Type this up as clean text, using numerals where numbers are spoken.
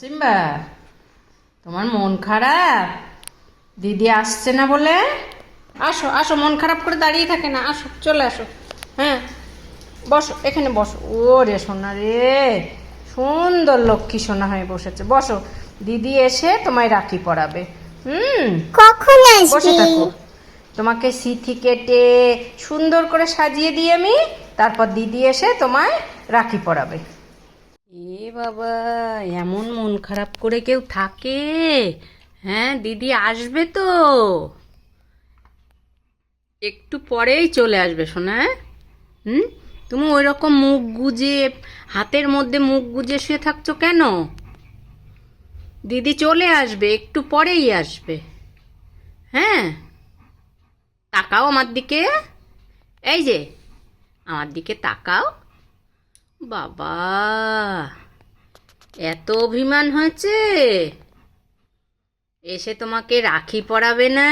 Simba, তোমার মন খারাপ? দিদি আসছে না বলে? আসো আসো, মন খারাপ করে দাঁড়িয়ে থাকে না, আসো চলে আসো। হ্যাঁ, বসো এখানে বসো। ও রে সোনা রে, সুন্দর লক্ষ্মী সোনা হয়ে বসেছে। বসো, দিদি এসে তোমায় রাখি পরাবে। কখন বসে আসবি? থাকো। তোমাকে সিথি কেটে সুন্দর করে সাজিয়ে দিই আমি, তারপর দিদি এসে তোমায় রাখি পরাবে। এ বাবা, এমন মন খারাপ করে কেউ থাকে? হ্যাঁ, দিদি আসবে তো, একটু পরেই চলে আসবে সোনা। হুম, তুমি ওই রকম মুখ গুজে, হাতের মধ্যে মুখ গুজে শুয়ে থাকছো কেন? দিদি চলে আসবে, একটু পরেই আসবে। হ্যাঁ, তাকাও আমার দিকে, এই যে আমার দিকে তাকাও। বাবা, এত অভিমান হয়েছে, এসে তোমাকে রাখি পরাবে না?